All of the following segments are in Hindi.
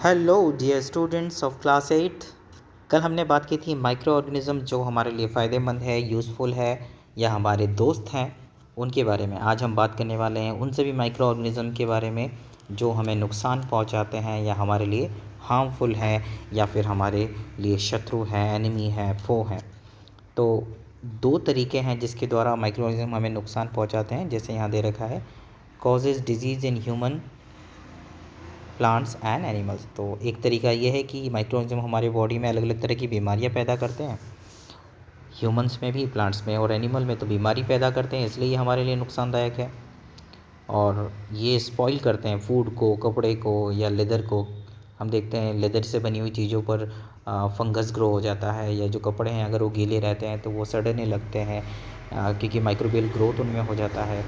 Hello dear students of class 8। कल हमने बात की थी माइक्रो ऑर्गेनिज्म जो हमारे लिए फ़ायदेमंद है, यूज़फुल है या हमारे दोस्त हैं, उनके बारे में। आज हम बात करने वाले हैं उन सभी माइक्रो ऑर्गेनिज्म के बारे में जो हमें नुकसान पहुंचाते हैं या हमारे लिए हार्मफुल हैं या फिर हमारे लिए शत्रु हैं, एनिमी है, फो हैं। तो दो तरीके हैं जिसके द्वारा माइक्रो ऑर्गेनिज्म हमें नुकसान पहुँचाते हैं। जैसे यहाँ दे रखा है, causes disease in human, plants and animals. तो एक तरीका ये है कि माइक्रो ऑर्गेनिज्म हमारे बॉडी में अलग अलग तरह की बीमारियां पैदा करते हैं, ह्यूमंस में भी, प्लांट्स में और एनिमल में। तो बीमारी पैदा करते हैं, इसलिए ये हमारे लिए नुकसानदायक है। और ये स्पॉइल करते हैं फूड को, कपड़े को या लेदर को। हम देखते हैं लेदर से बनी हुई चीज़ों पर फंगस ग्रो हो जाता है, या जो कपड़े हैं अगर वो गीले रहते हैं तो वो सड़ने लगते हैं क्योंकि माइक्रोबियल ग्रोथ उनमें हो जाता है।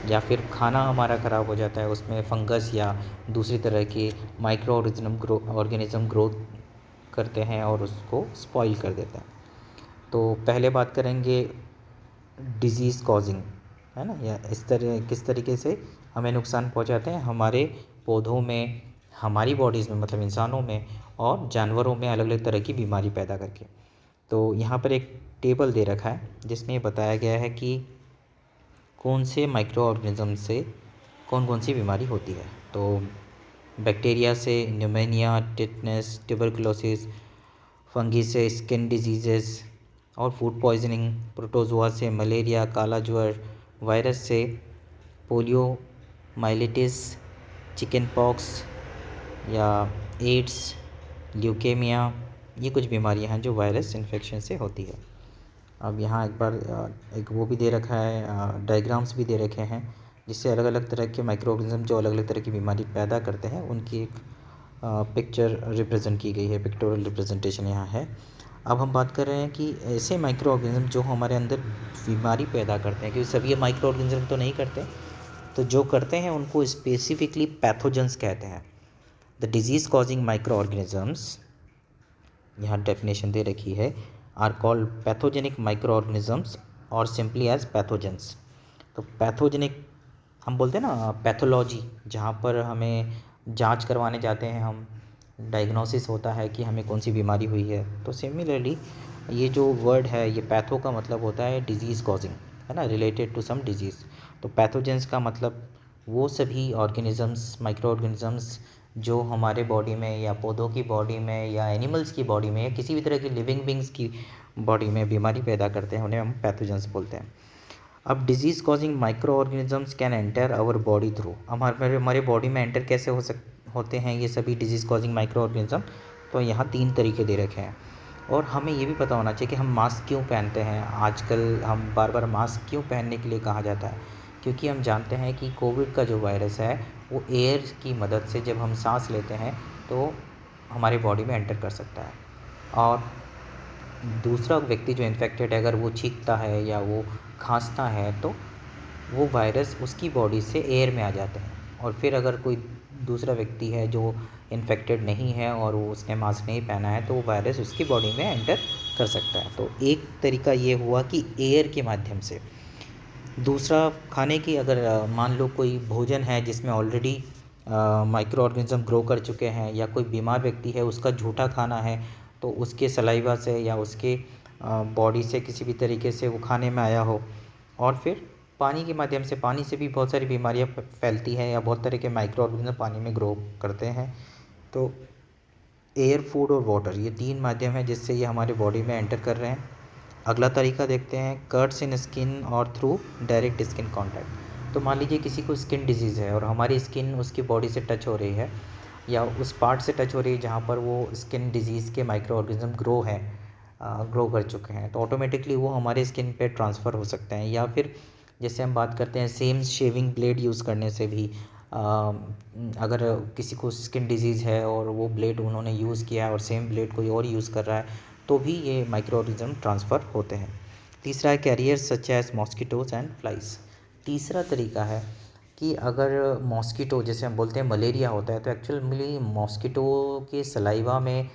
या फिर खाना हमारा ख़राब हो जाता है, उसमें फंगस या दूसरी तरह के माइक्रो ऑर्गेनिज्म ग्रोथ करते हैं और उसको स्पॉइल कर देते हैं। तो पहले बात करेंगे डिजीज़ कॉजिंग, है ना, या इस तरह किस तरीके से हमें नुकसान पहुंचाते हैं हमारे पौधों में, हमारी बॉडीज़ में, मतलब इंसानों में और जानवरों में अलग अलग तरह की बीमारी पैदा करके। तो यहाँ पर एक टेबल दे रखा है जिसमें बताया गया है कि कौन से माइक्रो ऑर्गेनिज्म से कौन कौन सी बीमारी होती है। तो बैक्टीरिया से न्यूमोनिया, टिटनेस, ट्यूबरकुलोसिस, फंगी से स्किन डिजीज़ेस और फूड पॉइजनिंग, प्रोटोजोआ से मलेरिया, काला ज्वर, वायरस से पोलियो माइलिटिस, चिकन पॉक्स या एड्स, ल्यूकेमिया। ये कुछ बीमारियां हैं जो वायरस इन्फेक्शन से होती है। अब यहाँ एक बार एक वो भी दे रखा है, डायग्राम्स भी दे रखे हैं जिससे अलग अलग तरह के माइक्रो ऑर्गेनिज्म जो अलग अलग तरह की बीमारी पैदा करते हैं उनकी एक पिक्चर रिप्रेजेंट की गई है, पिक्टोरियल रिप्रेजेंटेशन यहाँ है। अब हम बात कर रहे हैं कि ऐसे माइक्रो ऑर्गेनिज्म जो हमारे अंदर बीमारी पैदा करते हैं, क्योंकि सभी ये माइक्रो ऑर्गेनिज्म तो नहीं करते, तो जो करते हैं उनको स्पेसिफिकली पैथोजेंस कहते हैं। The disease causing microorganisms, यहाँ डेफिनेशन दे रखी है, are called pathogenic microorganisms और सिंपली एज पैथोजेंस। तो पैथोजेनिक हम बोलते हैं ना, पैथोलॉजी, जहाँ पर हमें जांच करवाने जाते हैं हम, डायग्नोसिस होता है कि हमें कौन सी बीमारी हुई है। तो सिमिलरली ये जो वर्ड है, ये पैथो का मतलब होता है डिजीज़ कॉजिंग, है ना, रिलेटेड टू सम डिजीज़। तो पैथोजेंस का मतलब वो सभी ऑर्गेनिजम्स, माइक्रो ऑर्गेनिजम्स जो हमारे बॉडी में या पौधों की बॉडी में या एनिमल्स की बॉडी में या किसी भी तरह की लिविंग बींग्स की बॉडी में बीमारी पैदा करते हैं, उन्हें हम पैथोजेंस बोलते हैं। अब disease causing microorganisms can enter our body through, हमारे बॉडी में एंटर कैसे होते हैं ये सभी डिजीज़ कॉजिंग माइक्रो ऑर्गेनिज्म। तो यहाँ 3 तरीके दे रखे हैं। और हमें ये भी पता होना चाहिए कि हम मास्क क्यों पहनते हैं। आजकल हम बार बार मास्क क्यों पहनने के लिए कहा जाता है, क्योंकि हम जानते हैं कि कोविड का जो वायरस है वो एयर की मदद से जब हम सांस लेते हैं तो हमारे बॉडी में एंटर कर सकता है। और दूसरा व्यक्ति जो इन्फेक्टेड है, अगर वो छींकता है या वो खांसता है तो वो वायरस उसकी बॉडी से एयर में आ जाते हैं। और फिर अगर कोई दूसरा व्यक्ति है जो इन्फेक्टेड नहीं है और वो उसने मास्क नहीं पहना है तो वो वायरस उसकी बॉडी में एंटर कर सकता है। तो एक तरीका ये हुआ कि एयर के माध्यम से। दूसरा, खाने की, अगर मान लो कोई भोजन है जिसमें ऑलरेडी माइक्रो ऑर्गेनिज्म ग्रो कर चुके हैं, या कोई बीमार व्यक्ति है उसका झूठा खाना है, तो उसके सलाइवा से या उसके बॉडी से किसी भी तरीके से वो खाने में आया हो। और फिर पानी के माध्यम से, पानी से भी बहुत सारी बीमारियां फैलती हैं या बहुत तरह के माइक्रो ऑर्गेनिज्म पानी में ग्रो करते हैं। तो एयर, फूड और वाटर, ये 3 माध्यम है जिससे ये हमारे बॉडी में एंटर कर रहे हैं। अगला तरीका देखते हैं, कट्स इन स्किन और थ्रू डायरेक्ट स्किन कांटेक्ट। तो मान लीजिए किसी को स्किन डिजीज़ है और हमारी स्किन उसकी बॉडी से टच हो रही है या उस पार्ट से टच हो रही है जहाँ पर वो स्किन डिजीज़ के माइक्रो ऑर्गेनिज्म ग्रो कर चुके हैं, तो ऑटोमेटिकली वो हमारे स्किन पे ट्रांसफ़र हो सकते हैं। या फिर जैसे हम बात करते हैं सेम शेविंग ब्लेड यूज़ करने से भी, अगर किसी को स्किन डिजीज़ है और वो ब्लेड उन्होंने यूज़ किया है और सेम ब्लेड कोई और यूज़ कर रहा है तो भी ये माइक्रो ऑर्गेनिज्म ट्रांसफ़र होते हैं। तीसरा है carriers such as mosquitoes and flies. तीसरा तरीका है कि अगर मॉस्किटो, जैसे हम बोलते हैं मलेरिया होता है, तो एक्चुअली मॉस्किटो के सलाइवा में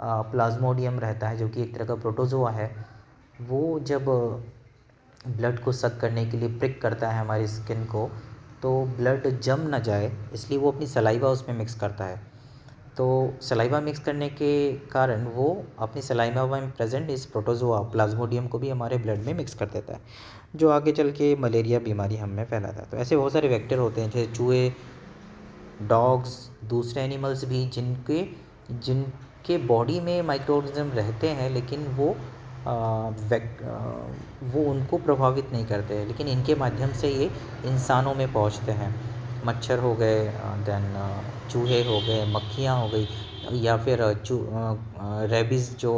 प्लाज्मोडियम रहता है जो कि एक तरह का प्रोटोजोआ है। वो जब ब्लड को सक करने के लिए प्रिक करता है हमारी स्किन को, तो ब्लड जम ना जाए इसलिए वो अपनी सलाइवा उसमें मिक्स करता है। तो सलाइवा मिक्स करने के कारण वो अपनी सलाइवा में प्रेजेंट इस प्रोटोजोआ प्लाज्मोडियम को भी हमारे ब्लड में मिक्स कर देता है, जो आगे चल के मलेरिया बीमारी हम में फैलाता है। तो ऐसे बहुत सारे वेक्टर होते हैं, जैसे चूहे, डॉग्स, दूसरे एनिमल्स भी, जिनके बॉडी में माइक्रो ऑर्गेनिज्म रहते हैं, लेकिन वो उनको प्रभावित नहीं करते हैं, लेकिन इनके माध्यम से ये इंसानों में पहुंचते हैं। मच्छर हो गए, देन चूहे हो गए, मक्खियाँ हो गई, या फिर रेबीज़ जो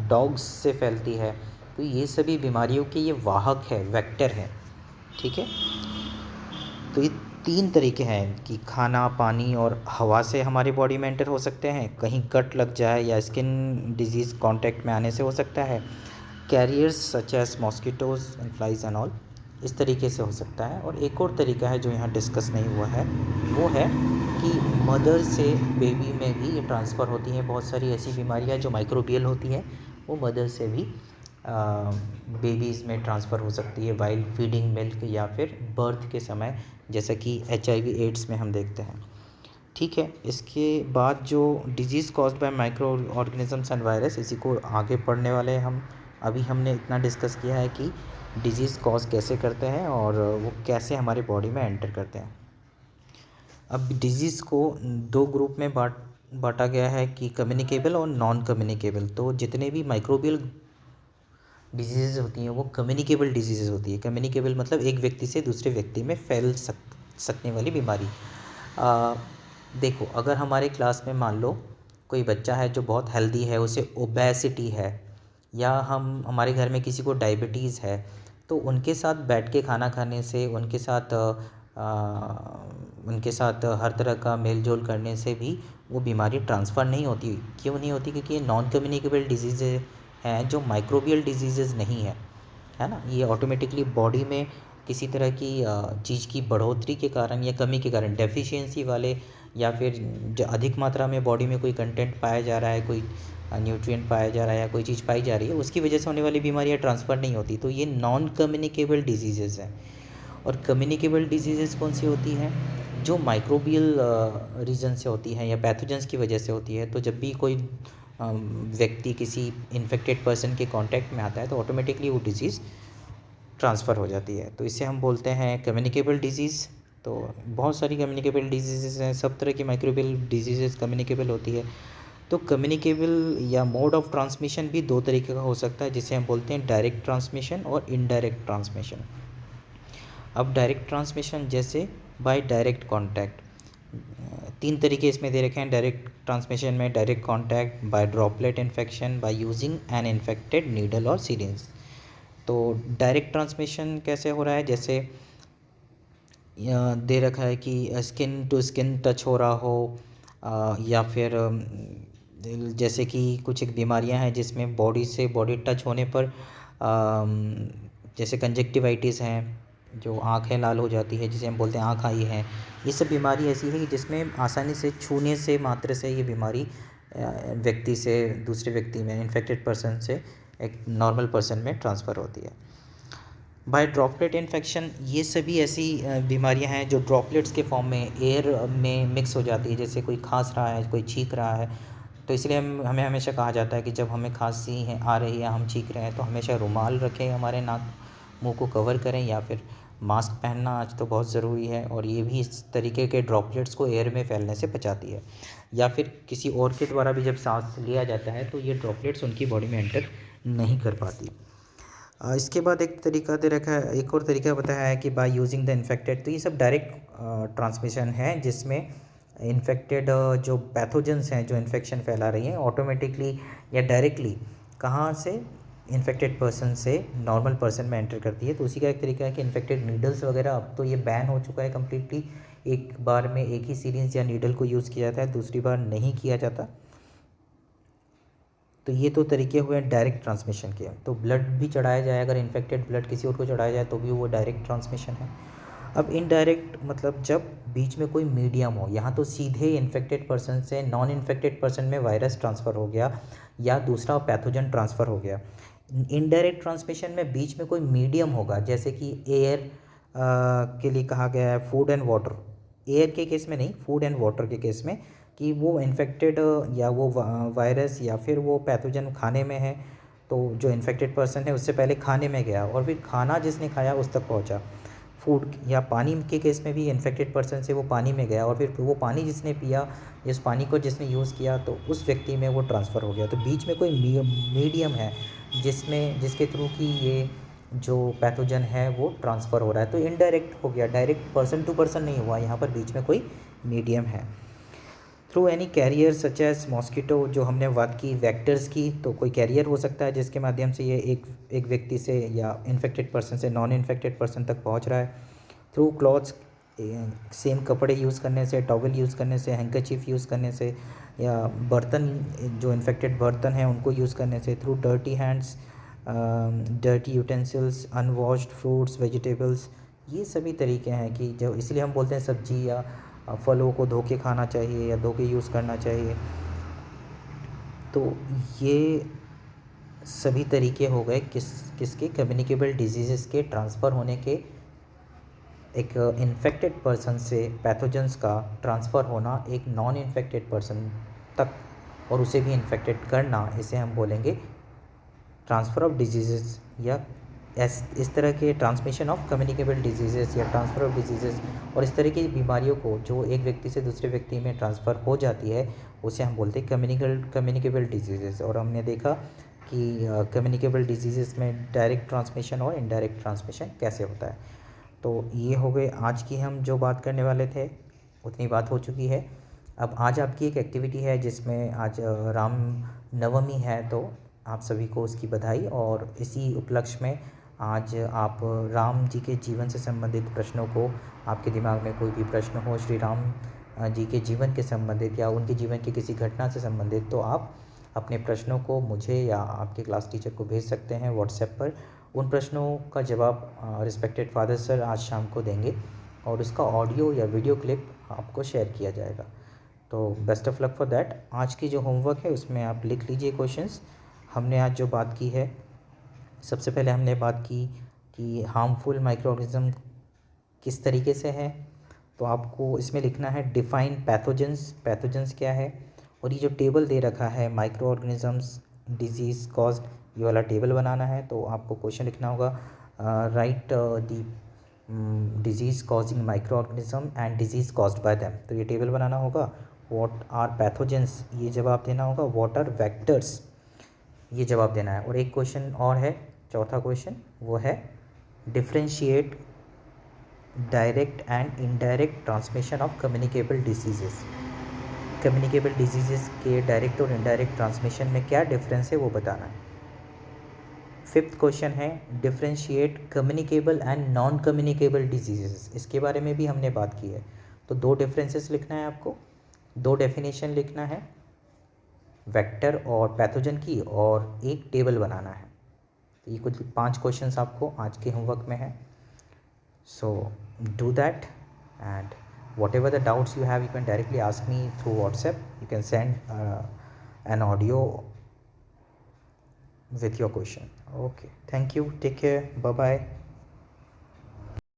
डॉग्स से फैलती है। तो ये सभी बीमारियों के ये वाहक है, वेक्टर है। ठीक है, तो ये 3 तरीके हैं कि खाना, पानी और हवा से हमारी बॉडी में एंटर हो सकते हैं, कहीं कट लग जाए या स्किन डिजीज़ कांटेक्ट में आने से हो सकता है, carriers such as mosquitoes and flies and all, इस तरीके से हो सकता है। और एक और तरीका है जो यहाँ डिस्कस नहीं हुआ है, वो है कि मदर से बेबी में भी ये ट्रांसफ़र होती हैं। बहुत सारी ऐसी बीमारियाँ जो माइक्रोबियल होती हैं, वो मदर से भी बेबीज़ में ट्रांसफ़र हो सकती है वाइल फीडिंग मिल्क या फिर बर्थ के समय, जैसा कि HIV एड्स में हम देखते हैं। ठीक है, इसके बाद जो disease caused by micro organisms and virus, इसी को आगे पढ़ने वाले हैं हम। अभी हमने इतना डिस्कस किया है कि डिजीज़ कॉज कैसे करते हैं और वो कैसे हमारे बॉडी में एंटर करते हैं। अब डिजीज़ को 2 ग्रुप में बांटा गया है कि कम्युनिकेबल और नॉन कम्युनिकेबल। तो जितने भी माइक्रोबियल डिजीज़ होती हैं वो कम्युनिकेबल डिजीज़ होती है। कम्युनिकेबल मतलब एक व्यक्ति से दूसरे व्यक्ति में फैल सकने वाली बीमारी। देखो, अगर हमारे क्लास में मान लो कोई बच्चा है जो बहुत हेल्दी है, उसे ओबेसिटी है, या हमारे घर में किसी को डायबिटीज़ है, तो उनके साथ बैठ के खाना खाने से, उनके साथ हर तरह का मेल जोल करने से भी वो बीमारी ट्रांसफ़र नहीं होती। क्यों नहीं होती? क्योंकि ये नॉन कम्युनिकेबल डिजीज़ हैं जो माइक्रोबियल डिजीज़ नहीं है ना। ये ऑटोमेटिकली बॉडी में किसी तरह की चीज़ की बढ़ोतरी के कारण या कमी के कारण, डेफिशिएंसी वाले, या फिर जो अधिक मात्रा में बॉडी में कोई कंटेंट पाया जा रहा है, कोई न्यूट्रिएंट पाया जा रहा है या कोई चीज़ पाई जा रही है, उसकी वजह से होने वाली बीमारियाँ ट्रांसफ़र नहीं होती। तो ये नॉन कम्युनिकेबल डिजीज़ हैं। और कम्युनिकेबल डिजीज़ कौन सी होती हैं? जो माइक्रोबियल रीज़न से होती हैं या पैथोजेंस की वजह से होती है। तो जब भी कोई व्यक्ति किसी इन्फेक्टेड पर्सन के कांटेक्ट में आता है, तो ऑटोमेटिकली वो डिजीज़ ट्रांसफ़र हो जाती है। तो इसे हम बोलते हैं कम्युनिकेबल डिजीज़। तो बहुत सारी कम्युनिकेबल डिजीज़ हैं, सब तरह की माइक्रोबियल डिजीज़ कम्युनिकेबल होती है। तो कम्युनिकेबल या मोड ऑफ ट्रांसमिशन भी 2 तरीके का हो सकता है, जिसे हम बोलते हैं डायरेक्ट ट्रांसमिशन और इनडायरेक्ट ट्रांसमिशन। अब डायरेक्ट ट्रांसमिशन जैसे बाय डायरेक्ट कांटेक्ट, 3 तरीके इसमें दे रखे हैं डायरेक्ट ट्रांसमिशन में: direct contact, by droplet infection, by using an infected needle और सिरिंज। तो डायरेक्ट ट्रांसमिशन कैसे हो रहा है? जैसे दे रखा है कि स्किन टू स्किन टच हो रहा हो, या फिर जैसे कि कुछ एक बीमारियां हैं जिसमें बॉडी से बॉडी टच होने पर, जैसे कंजक्टिवाइटिस हैं, जो आँखें लाल हो जाती है, जिसे हम बोलते हैं आँख आई है। ये सब बीमारी ऐसी है कि जिसमें आसानी से छूने से मात्र से ये बीमारी व्यक्ति से दूसरे व्यक्ति में, इन्फेक्टेड पर्सन से एक नॉर्मल पर्सन में ट्रांसफ़र होती है। बाय ड्रॉपलेट इन्फेक्शन, ये सभी ऐसी बीमारियां हैं जो ड्रॉपलेट्स के फॉर्म में एयर में मिक्स हो जाती है। जैसे कोई खांस रहा है, कोई छींक रहा है, तो इसलिए हमें हमेशा कहा जाता है कि जब हमें खांसी आ रही है, हम छींक रहे हैं, तो हमेशा रुमाल रखें, हमारे नाक मुंह को कवर करें, या फिर मास्क पहनना आज तो बहुत ज़रूरी है। और ये भी इस तरीके के ड्रॉपलेट्स को एयर में फैलने से बचाती है। या फिर किसी और के द्वारा भी जब सांस लिया जाता है, तो ये ड्रॉपलेट्स उनकी बॉडी में एंटर नहीं कर पाती। इसके बाद एक तरीका दे रखा है, एक और तरीका बताया है कि बाय यूजिंग द इन्फेक्टेड। तो ये सब डायरेक्ट ट्रांसमिशन है, जिसमें इन्फेक्टेड जो पैथोजेंस हैं, जो इन्फेक्शन फैला रही हैं, ऑटोमेटिकली या डायरेक्टली कहाँ से, इन्फेक्टेड पर्सन से नॉर्मल पर्सन में एंटर करती है। तो उसी का एक तरीका है कि इन्फेक्टेड नीडल्स वगैरह, अब तो ये बैन हो चुका है कम्प्लीटली। एक बार में एक ही सीरिंज या नीडल को यूज़ किया जाता है, दूसरी बार नहीं किया जाता। तो ये 2 तरीके हुए डायरेक्ट ट्रांसमिशन के। तो ब्लड भी चढ़ाया जाए, अगर इन्फेक्टेड ब्लड किसी और को चढ़ाया जाए तो भी वो डायरेक्ट ट्रांसमिशन है। अब इनडायरेक्ट मतलब जब बीच में कोई मीडियम हो, यहाँ तो सीधे इन्फेक्टेड पर्सन से नॉन इन्फेक्टेड पर्सन में वायरस ट्रांसफ़र हो गया या दूसरा पैथोजन ट्रांसफ़र हो गया। इनडायरेक्ट ट्रांसमिशन में बीच में कोई मीडियम होगा, जैसे कि एयर के लिए कहा गया है, फूड एंड वाटर। एयर के केस में नहीं, फूड एंड वाटर के केस में कि वो इन्फेक्टेड या वो वायरस या फिर वो पैथोजन खाने में है, तो जो इन्फेक्टेड पर्सन है उससे पहले खाने में गया और फिर खाना जिसने खाया उस तक पहुंचा। फूड या पानी के केस में भी इन्फेक्टेड पर्सन से वो पानी में गया और फिर वो पानी जिसने पिया, इस पानी को जिसने यूज़ किया, तो उस व्यक्ति में वो ट्रांसफ़र हो गया। तो बीच में कोई मीडियम है जिसके थ्रू कि ये जो पैथोजन है वो ट्रांसफ़र हो रहा है, तो इनडायरेक्ट हो गया, डायरेक्ट पर्सन टू पर्सन नहीं हुआ, यहाँ पर बीच में कोई मीडियम है। Through any carrier such as mosquito, जो हमने बात की वेक्टर्स की, तो कोई कैरियर हो सकता है जिसके माध्यम से ये एक व्यक्ति से या इन्फेक्टेड पर्सन से नॉन इन्फेक्टेड पर्सन तक पहुंच रहा है। थ्रू क्लॉथ्स, सेम कपड़े यूज़ करने से, टॉवल यूज़ करने से, हैंकरचीफ यूज़ करने से, या बर्तन जो इन्फेक्टेड बर्तन हैं उनको यूज़ करने से। Through dirty hands, dirty utensils, unwashed fruits, vegetables, ये सभी तरीके हैं कि जो, इसलिए हम बोलते हैं सब्जी या फलों को धो के खाना चाहिए या धो के यूज़ करना चाहिए। तो ये सभी तरीके हो गए किसके कम्युनिकेबल डिजीज़ के ट्रांसफ़र होने के, एक इन्फेक्टेड पर्सन से पैथोजेंस का ट्रांसफ़र होना एक नॉन इन्फेक्टेड पर्सन तक और उसे भी इन्फेक्टेड करना, इसे हम बोलेंगे ट्रांसफ़र ऑफ डिजीज़, या इस तरह के ट्रांसमिशन ऑफ कम्युनिकेबल डिजीज़ या ट्रांसफ़र ऑफ डिजीज़, और इस तरह की बीमारियों को जो एक व्यक्ति से दूसरे व्यक्ति में ट्रांसफ़र हो जाती है उसे हम बोलते हैं कम्युनिकेबल डिजीज़। और हमने देखा कि कम्युनिकेबल डिजीज़ में डायरेक्ट ट्रांसमिशन और इनडायरेक्ट ट्रांसमिशन कैसे होता है। तो ये हो गए आज की हम जो बात करने वाले थे, उतनी बात हो चुकी है। अब आज आपकी एक एक्टिविटी है जिसमें आज राम नवमी है, तो आप सभी को उसकी बधाई। और इसी उपलक्ष्य में आज आप राम जी के जीवन से संबंधित प्रश्नों को, आपके दिमाग में कोई भी प्रश्न हो श्री राम जी के जीवन के संबंधित या उनके जीवन की किसी घटना से संबंधित, तो आप अपने प्रश्नों को मुझे या आपके क्लास टीचर को भेज सकते हैं व्हाट्सएप पर। उन प्रश्नों का जवाब रिस्पेक्टेड फादर सर आज शाम को देंगे और उसका ऑडियो या वीडियो क्लिप आपको शेयर किया जाएगा। तो best of luck for that. आज की जो होमवर्क है उसमें आप लिख लीजिए क्वेश्चंस। हमने आज जो बात की है, सबसे पहले हमने बात की कि हार्मफुल माइक्रो ऑर्गेनिज्म किस तरीके से है, तो आपको इसमें लिखना है डिफाइन पैथोजेंस क्या है, और ये जो टेबल दे रखा है माइक्रो ऑर्गेनिजम्स डिजीज़ कॉज्ड, ये वाला टेबल बनाना है। तो आपको क्वेश्चन लिखना होगा right the disease causing micro organism and disease caused by them, तो ये टेबल बनाना होगा। व्हाट आर पैथोजेंस, ये जवाब देना होगा। व्हाट आर वेक्टर्स, ये जवाब देना है। और एक क्वेश्चन और है, चौथा क्वेश्चन, वो है differentiate direct and indirect transmission of communicable disease. Communicable disease के डायरेक्ट और इनडायरेक्ट ट्रांसमिशन में क्या डिफरेंस है वो बताना है। फिफ्थ क्वेश्चन है differentiate communicable and non communicable disease, इसके बारे में भी हमने बात की है। तो दो डिफरेंसेस लिखना है आपको, दो डेफिनेशन लिखना है वेक्टर और पैथोजन की, और एक टेबल बनाना है। तो ये कुछ 5 क्वेश्चंस आपको आज के होमवर्क में है। So do that, and whatever the doubts you have, you can directly ask me through WhatsApp. You can send an audio with your question. Okay, thank you, take care, bye bye.